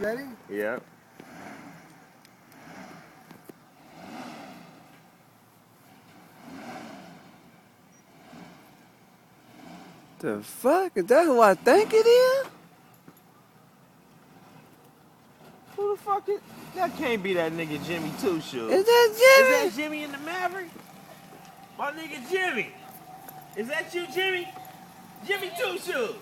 Ready? Yep. The fuck? Is that who I think it is? Who the fuck is? That can't be that nigga Jimmy Two Shoes. Is that Jimmy? Is that Jimmy in the Maverick? My nigga Jimmy. Is that you, Jimmy? Jimmy Two Shoes.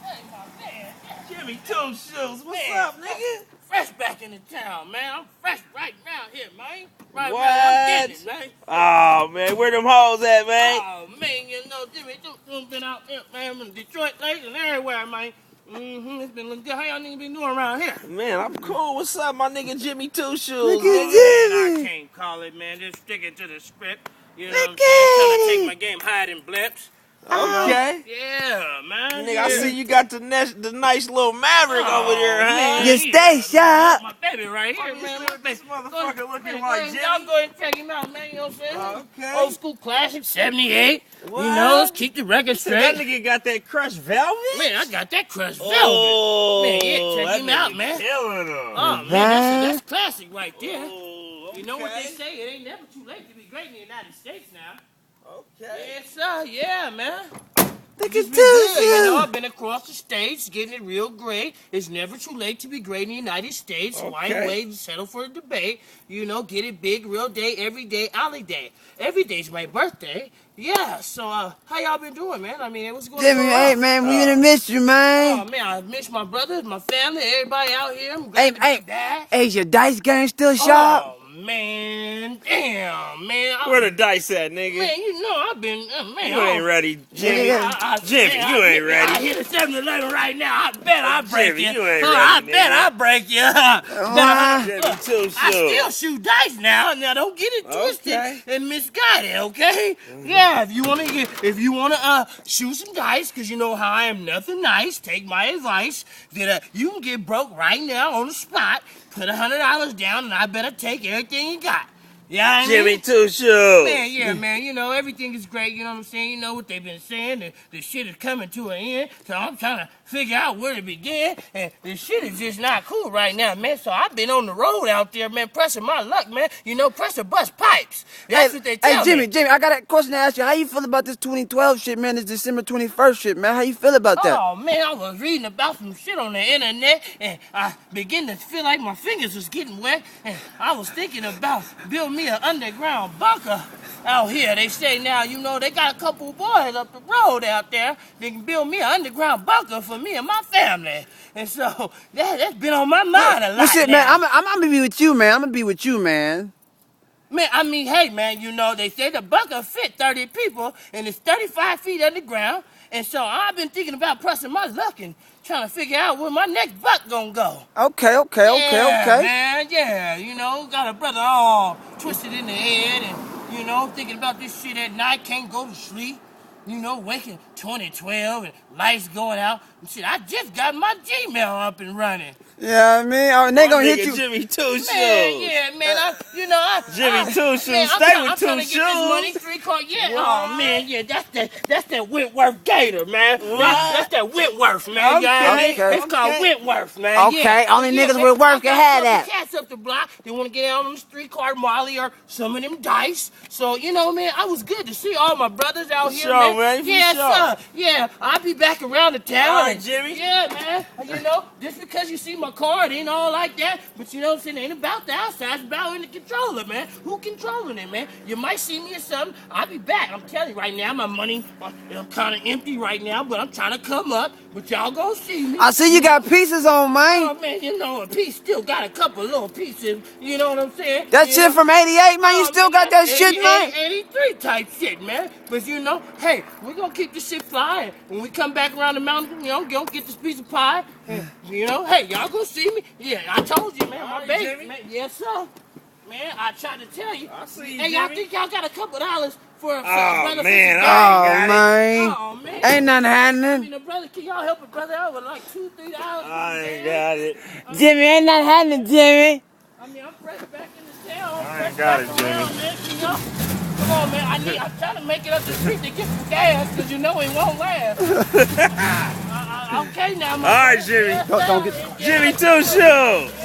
Hey, my man. Jimmy Two Shoes. What's Man, up, nigga? Fresh back in the town, man. I'm fresh right now here, man. Right What? now, I'm getting it, man. Oh man, where them hoes at, man? Oh, man, you know, Jimmy Duke's been out there, man, in Detroit lately and everywhere, man. It's been looking good. How y'all niggas been doing around here? Man, I'm cool. What's up, my nigga Jimmy Two Shoes? Look at man? Jimmy. I can't call it, man. Just stick it to the script. You know Look what I'm saying? Trying to at take it. my game higher than blips. Okay. Yeah, man. Nigga, I see you got the nice little Maverick over there, huh? You stay sharp. My baby right here, man. My baby. This motherfucker looking Man, like y'all Jimmy. go ahead and check him out, man. You know what I'm saying? Okay. Old school classic, 78. What? You know, let's keep the record So that straight. nigga got that crushed velvet? Man, I got that crushed velvet. Oh, Man, yeah, check that him out, nigga man. Killing him. Oh, man, that's classic right there. Oh, You know what they okay. say? It ain't never too late to be great in the United States now. Okay. Yes, sir. Yeah, man. Look at It's been good, you know, Two I've been across the states getting it real great. It's never too late to be great in the United States. So I ain't Okay. waiting to settle for a debate. You know, get it big, real day, every day, ollie day. Every day's my birthday. Yeah, so how y'all been doing, man? I mean, what's going on? Jimmy, hey man, we gonna miss you, Oh, man. man, I miss my brothers, my family, everybody out here. I'm glad to Hey, be back. hey, is your dice game still sharp? Oh, man. Damn, man. Where the dice at, nigga? Man, you know, I've been, man. You ain't ready, Jimmy. Yeah. Jimmy, you ain't ready. I hit a 7-Eleven right now. I bet I break Jimmy, you. you ain't I ready, bet nigga. I break you. Why? Jimmy Look, Two I still Shoes. shoot dice now. Now don't get it twisted Okay. and misguided, okay? Yeah, if you wanna shoot some dice, cause you know how I am nothing nice. Take my advice. That you can get broke right now on the spot. Put $100 down, and I better take everything you got. Yeah, you know what I Jimmy mean? Two Shoes. Man, yeah, man, you know, everything is great, you know what I'm saying? You know what they've been saying, the shit is coming to an end, so I'm trying to figure out where to begin, and the shit is just not cool right now, man, so I've been on the road out there, man, pressing my luck, man, you know, pressing bust pipes. That's what they tell Jimmy, me. Jimmy, I got a question to ask you. How you feel about this 2012 shit, man? This December 21st shit, man. How you feel about that? Oh, man, I was reading about some shit on the internet, and I began to feel like my fingers was getting wet, and I was thinking about building me an underground bunker out here. They say now, you know, they got a couple of boys up the road out there. They can build me an underground bunker for me and my family. And so, that's been on my mind a lot Well, shit, now. man, I'm gonna be with you, man. I'm gonna be with you, man. Man, I mean, hey, man, you know, they say the bunker fit 30 people, and it's 35 feet underground. And so I've been thinking about pressing my luck and trying to figure out where my next buck gonna go. Okay. Yeah, man, yeah, you know, got a brother all twisted in the head and, you know, thinking about this shit at night, can't go to sleep. You know, waking 2012 and lights going out. And shit, I just got my Gmail up and running. Yeah, I mean, and they gonna hit Nigga you. Jimmy Two Shoes. Man, yeah, man, Jimmy Two Shoes, man, stay with I'm Two trying to get this Shoes. money, 3 card, yeah. What? Oh, man, yeah, that's that Whitworth Gator, man. That's that Whitworth, man. You know what I mean? Okay. It's called Whitworth, man. Okay, yeah. only Yeah, niggas man, with work I can got have some that. Cats up the block, they want to get out on the street card Molly or some of them dice. So, you know, man, I was good to see all my brothers out here, sure, man, for Yes, sure. sir. Yeah, I'll be back around the town. All right, and- Jimmy. Yeah, man. You know, just because you see my car, it ain't all like that. But you know what I'm saying? It ain't about the outside. It's about in the controller, man. Who controlling it, man? You might see me or something. I'll be back. I'm telling you right now, my money, I'm kind of empty right now, but I'm trying to come up. But y'all gonna see me. I see you got pieces on, man. Oh, man, you know, a piece still got a couple little pieces. You know what I'm saying? That You shit know? from '88, man. You Oh, still man, got that that's shit, man. 83 type shit, man. But you know, hey, we're gonna keep this shit flying. When we come back around the mountain, you know, go get this piece of pie. And, you know, hey, y'all gonna see me? Yeah, I told you, man. All My right, baby, Jimmy. man. Yes, sir. Man, I tried to tell you. I see you, Hey, y'all Jimmy. think y'all got a couple dollars for a Oh, brother? man, For Oh, got it. man. Oh, man. Ain't nothing I happening. mean, the brother, can y'all help a brother out with like $2-3? I ain't got it. Jimmy, ain't nothing happening, Jimmy. I mean, I'm fresh back in the town. I'm I fresh ain't got back it, Jimmy. around, man. You know? Come on, man. I'm trying to make it up the street to get some gas, because you know it won't last. I Okay now, All right, Jimmy. Don't get. Jimmy Two Shoes.